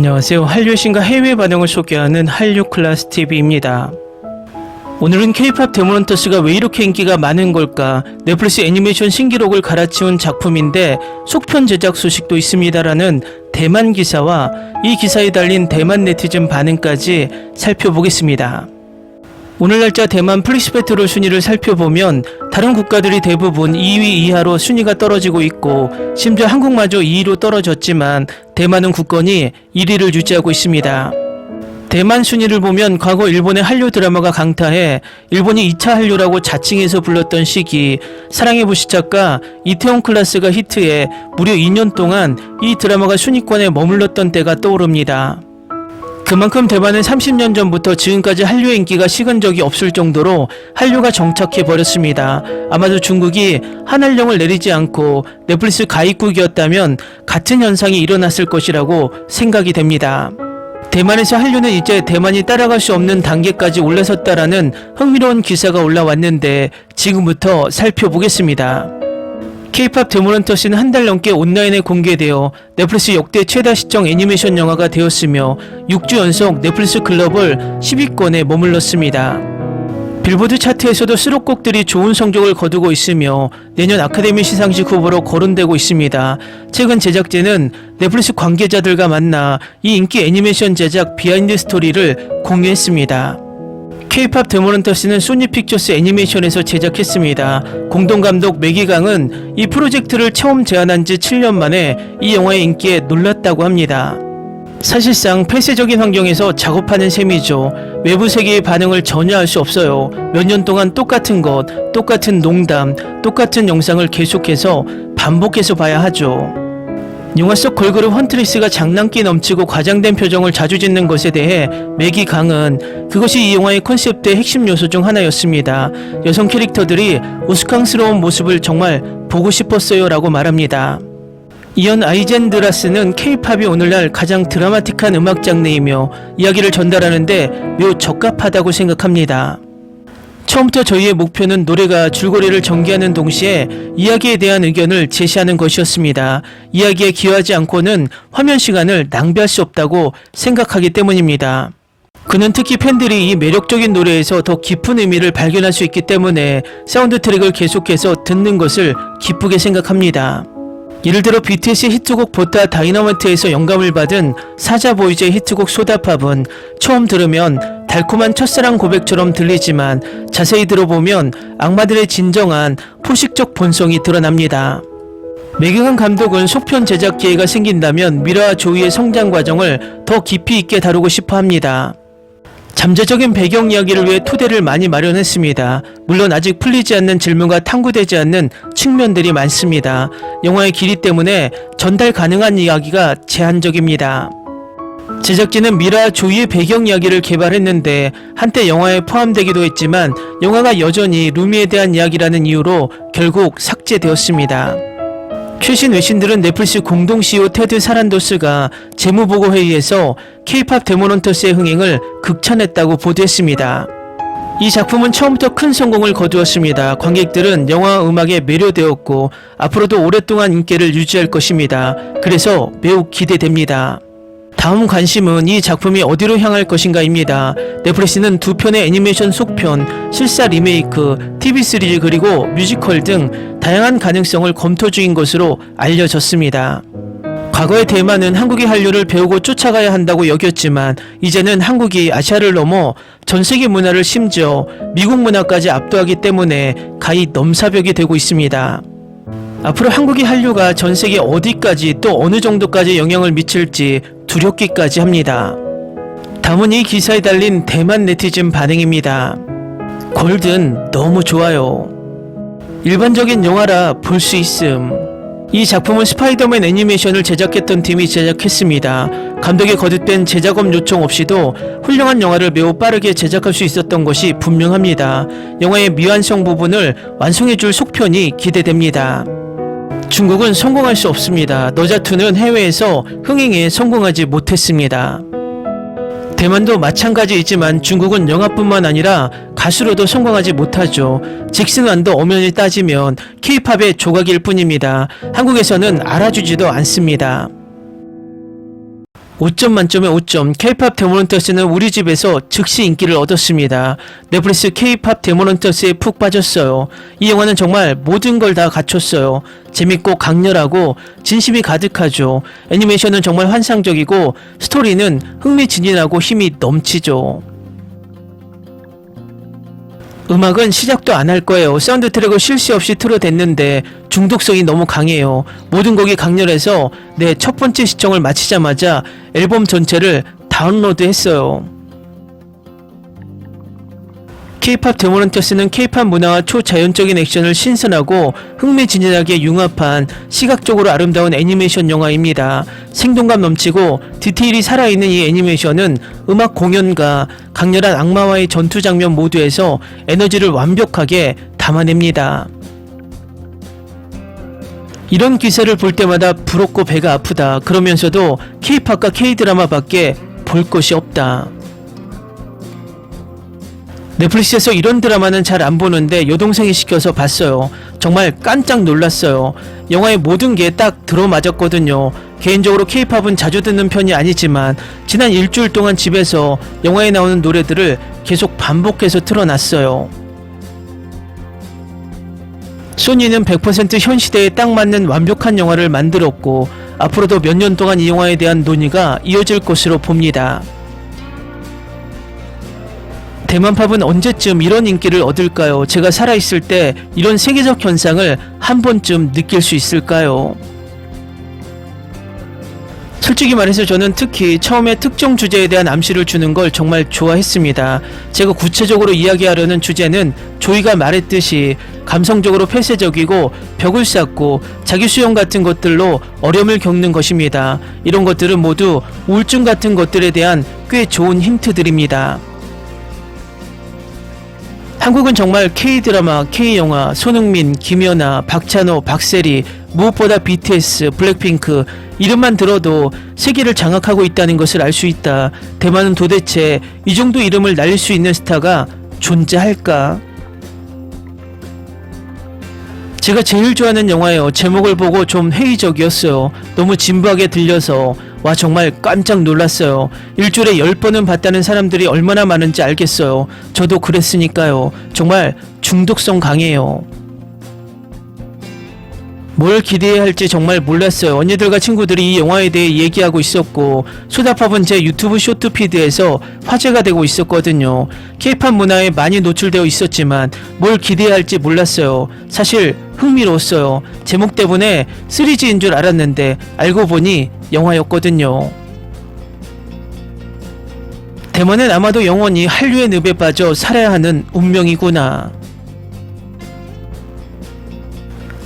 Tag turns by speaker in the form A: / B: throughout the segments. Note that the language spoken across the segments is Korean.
A: 안녕하세요. 한류의 신과 해외 반응을 소개하는 한류클라스TV입니다. 오늘은 K-POP 데모넌터스가 왜 이렇게 인기가 많은 걸까? 넷플릭스 애니메이션 신기록을 갈아치운 작품인데 속편 제작 소식도 있습니다라는 대만 기사와 이 기사에 달린 대만 네티즌 반응까지 살펴보겠습니다. 오늘 날짜 대만 플릭스배틀 순위를 살펴보면 다른 국가들이 대부분 2위 이하로 순위가 떨어지고 있고 심지어 한국마저 2위로 떨어졌지만 대만은 굳건히 1위를 유지하고 있습니다. 대만 순위를 보면 과거 일본의 한류 드라마가 강타해 일본이 2차 한류라고 자칭해서 불렀던 시기 사랑의 부시작가 이태원 클라스가 히트해 무려 2년 동안 이 드라마가 순위권에 머물렀던 때가 떠오릅니다. 그만큼 대만은 30년 전부터 지금까지 한류의 인기가 식은 적이 없을 정도로 한류가 정착해 버렸습니다. 아마도 중국이 한한령을 내리지 않고 넷플릭스 가입국이었다면 같은 현상이 일어났을 것이라고 생각이 됩니다. 대만에서 한류는 이제 대만이 따라갈 수 없는 단계까지 올라섰다라는 흥미로운 기사가 올라왔는데 지금부터 살펴보겠습니다. K-POP 데모넌터스는 한 달 넘게 온라인에 공개되어 넷플릭스 역대 최다 시청 애니메이션 영화가 되었으며 6주 연속 넷플릭스 글로벌 10위권에 머물렀습니다. 빌보드 차트에서도 수록곡들이 좋은 성적을 거두고 있으며 내년 아카데미 시상식 후보로 거론되고 있습니다. 최근 제작진은 넷플릭스 관계자들과 만나 이 인기 애니메이션 제작 비하인드 스토리를 공유했습니다. K-POP 데모넌터스는 소니 픽처스 애니메이션에서 제작했습니다. 공동감독 매기강은 이 프로젝트를 처음 제안한 지 7년 만에 이 영화의 인기에 놀랐다고 합니다. 사실상 폐쇄적인 환경에서 작업하는 셈이죠. 외부 세계의 반응을 전혀 알 수 없어요. 몇 년 동안 똑같은 것, 똑같은 농담, 똑같은 영상을 계속해서 반복해서 봐야 하죠. 영화 속 걸그룹 헌트리스가 장난기 넘치고 과장된 표정을 자주 짓는 것에 대해 매기 강은 그것이 이 영화의 컨셉트의 핵심 요소 중 하나였습니다. 여성 캐릭터들이 우스꽝스러운 모습을 정말 보고 싶었어요 라고 말합니다. 이언 아이젠드라스는 K-POP이 오늘날 가장 드라마틱한 음악 장르이며 이야기를 전달하는데 매우 적합하다고 생각합니다. 처음부터 저희의 목표는 노래가 줄거리를 전개하는 동시에 이야기에 대한 의견을 제시하는 것이었습니다. 이야기에 기여하지 않고는 화면 시간을 낭비할 수 없다고 생각하기 때문입니다. 그는 특히 팬들이 이 매력적인 노래에서 더 깊은 의미를 발견할 수 있기 때문에 사운드 트랙을 계속해서 듣는 것을 기쁘게 생각합니다. 예를 들어 BTS의 히트곡 보타 다이너마이트에서 영감을 받은 사자보이즈의 히트곡 소다팝은 처음 들으면 달콤한 첫사랑 고백처럼 들리지만 자세히 들어보면 악마들의 진정한 포식적 본성이 드러납니다. 매경한 감독은 속편 제작 기회가 생긴다면 미라와 조이의 성장 과정을 더 깊이 있게 다루고 싶어 합니다. 잠재적인 배경 이야기를 위해 토대를 많이 마련했습니다. 물론 아직 풀리지 않는 질문과 탐구되지 않는 측면들이 많습니다. 영화의 길이 때문에 전달 가능한 이야기가 제한적입니다. 제작진은 미라 조이의 배경 이야기를 개발했는데 한때 영화에 포함되기도 했지만 영화가 여전히 루미에 대한 이야기라는 이유로 결국 삭제되었습니다. 최신 외신들은 넷플릭스 공동 CEO 테드 사란도스가 재무보고회의에서 K-POP 데모넌터스의 흥행을 극찬했다고 보도했습니다. 이 작품은 처음부터 큰 성공을 거두었습니다. 관객들은 영화와 음악에 매료되었고 앞으로도 오랫동안 인기를 유지할 것입니다. 그래서 매우 기대됩니다. 다음 관심은 이 작품이 어디로 향할 것인가입니다. 넷플릭스는 두 편의 애니메이션 속편, 실사 리메이크, TV 시리즈 그리고 뮤지컬 등 다양한 가능성을 검토 중인 것으로 알려졌습니다. 과거의 대만은 한국의 한류를 배우고 쫓아가야 한다고 여겼지만 이제는 한국이 아시아를 넘어 전 세계 문화를 심지어 미국 문화까지 압도하기 때문에 가히 넘사벽이 되고 있습니다. 앞으로 한국의 한류가 전 세계 어디까지 또 어느 정도까지 영향을 미칠지 두렵기까지 합니다. 다음은 이 기사에 달린 대만 네티즌 반응입니다. 골든 너무 좋아요. 일반적인 영화라 볼 수 있음. 이 작품은 스파이더맨 애니메이션을 제작했던 팀이 제작했습니다. 감독의 거듭된 제작업 요청 없이도 훌륭한 영화를 매우 빠르게 제작할 수 있었던 것이 분명합니다. 영화의 미완성 부분을 완성해줄 속편이 기대됩니다. 중국은 성공할 수 없습니다. 너자2는 해외에서 흥행에 성공하지 못했습니다. 대만도 마찬가지이지만 중국은 영화뿐만 아니라 가수로도 성공하지 못하죠. 잭슨완도 엄연히 따지면 K-POP의 조각일 뿐입니다. 한국에서는 알아주지도 않습니다. 5점 만점에 5점. K-팝 데모넌터스는 우리 집에서 즉시 인기를 얻었습니다. 넷플릭스 K-팝 데모넌터스에 푹 빠졌어요. 이 영화는 정말 모든 걸 다 갖췄어요. 재밌고 강렬하고 진심이 가득하죠. 애니메이션은 정말 환상적이고 스토리는 흥미진진하고 힘이 넘치죠. 음악은 시작도 안 할 거예요. 사운드 트랙을 쉴 새 없이 틀어댔는데 중독성이 너무 강해요. 모든 곡이 강렬해서 내 첫 번째 시청을 마치자마자 앨범 전체를 다운로드 했어요. K-팝 데모넌터스는 K-팝 문화와 초자연적인 액션을 신선하고 흥미진진하게 융합한 시각적으로 아름다운 애니메이션 영화입니다. 생동감 넘치고 디테일이 살아있는 이 애니메이션은 음악 공연과 강렬한 악마와의 전투 장면 모두에서 에너지를 완벽하게 담아냅니다. 이런 기사를 볼 때마다 부럽고 배가 아프다. 그러면서도 K-팝과 K-드라마밖에 볼 것이 없다. 넷플릭스에서 이런 드라마는 잘 안 보는데 여동생이 시켜서 봤어요. 정말 깜짝 놀랐어요. 영화의 모든 게 딱 들어맞았거든요. 개인적으로 K-팝은 자주 듣는 편이 아니지만 지난 일주일 동안 집에서 영화에 나오는 노래들을 계속 반복해서 틀어놨어요. 소니는 100% 현 시대에 딱 맞는 완벽한 영화를 만들었고 앞으로도 몇 년 동안 이 영화에 대한 논의가 이어질 것으로 봅니다. 대만팝은 언제쯤 이런 인기를 얻을까요? 제가 살아있을 때 이런 세계적 현상을 한 번쯤 느낄 수 있을까요? 솔직히 말해서 저는 특히 처음에 특정 주제에 대한 암시를 주는 걸 정말 좋아했습니다. 제가 구체적으로 이야기하려는 주제는 조이가 말했듯이 감성적으로 폐쇄적이고 벽을 쌓고 자기 수용 같은 것들로 어려움을 겪는 것입니다. 이런 것들은 모두 우울증 같은 것들에 대한 꽤 좋은 힌트들입니다. 한국은 정말 K-드라마, K-영화, 손흥민, 김연아, 박찬호, 박세리, 무엇보다 BTS, 블랙핑크 이름만 들어도 세계를 장악하고 있다는 것을 알 수 있다. 대만은 도대체 이 정도 이름을 날릴 수 있는 스타가 존재할까? 제가 제일 좋아하는 영화예요. 제목을 보고 좀 회의적이었어요. 너무 진부하게 들려서 와 정말 깜짝 놀랐어요. 일주일에 10번은 봤다는 사람들이 얼마나 많은지 알겠어요. 저도 그랬으니까요. 정말 중독성 강해요. 뭘 기대해야 할지 정말 몰랐어요. 언니들과 친구들이 이 영화에 대해 얘기하고 있었고 소다팝은 제 유튜브 쇼트 피드에서 화제가 되고 있었거든요. K-팝 문화에 많이 노출되어 있었지만 뭘 기대해야 할지 몰랐어요. 사실 흥미로웠어요. 제목 때문에 3G인 줄 알았는데 알고 보니 영화였거든요. 대만은 아마도 영원히 한류의 늪에 빠져 살아야 하는 운명이구나.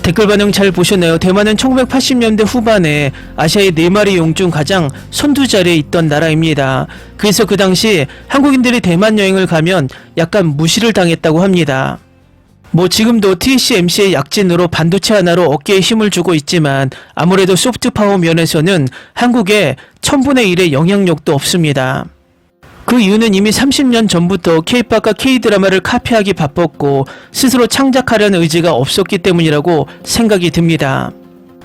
A: 댓글 반응 잘 보셨나요? 대만은 1980년대 후반에 아시아의 4마리 용 중 가장 선두 자리에 있던 나라입니다. 그래서 그 당시 한국인들이 대만 여행을 가면 약간 무시를 당했다고 합니다. 뭐 지금도 TSMC의 약진으로 반도체 하나로 어깨에 힘을 주고 있지만 아무래도 소프트 파워 면에서는 한국에 1000분의 1의 영향력도 없습니다. 그 이유는 이미 30년 전부터 K-팝과 K-드라마를 카피하기 바빴고 스스로 창작하려는 의지가 없었기 때문이라고 생각이 듭니다.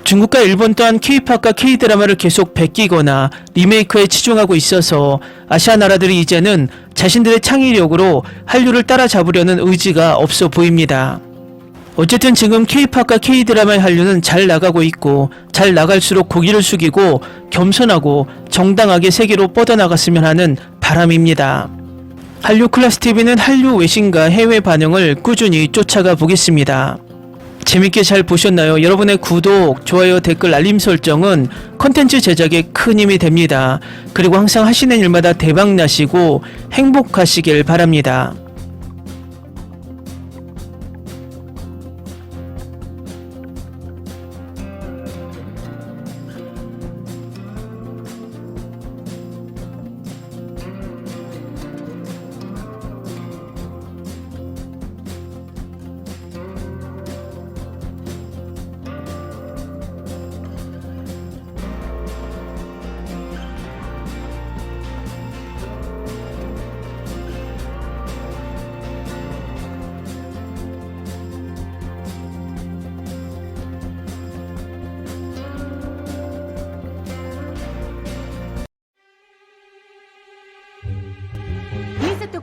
A: 중국과 일본 또한 K-팝과 K-드라마를 계속 베끼거나 리메이크에 치중하고 있어서 아시아 나라들이 이제는 자신들의 창의력으로 한류를 따라잡으려는 의지가 없어 보입니다. 어쨌든 지금 K-팝과 K-드라마의 한류는 잘 나가고 있고 잘 나갈수록 고개를 숙이고 겸손하고 정당하게 세계로 뻗어나갔으면 하는 바람입니다. 한류 클래스TV는 한류 외신과 해외 반영을 꾸준히 쫓아가 보겠습니다. 재밌게 잘 보셨나요? 여러분의 구독, 좋아요, 댓글, 알림 설정은 컨텐츠 제작에 큰 힘이 됩니다. 그리고 항상 하시는 일마다 대박 나시고 행복하시길 바랍니다.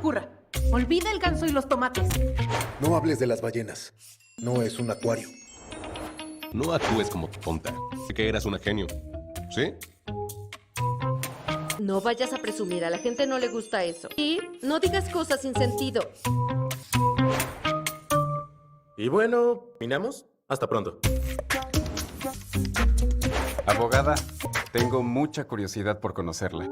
B: ocurra. Olvida el ganso y los tomates.
C: No hables de las ballenas. No es un acuario.
D: No actúes como tonta. Que eras una genio. ¿Sí?
E: No vayas a presumir, a la gente no le gusta eso. Y no digas cosas sin sentido.
F: Y bueno, ¿terminamos? Hasta pronto.
G: Abogada, tengo mucha curiosidad por conocerla.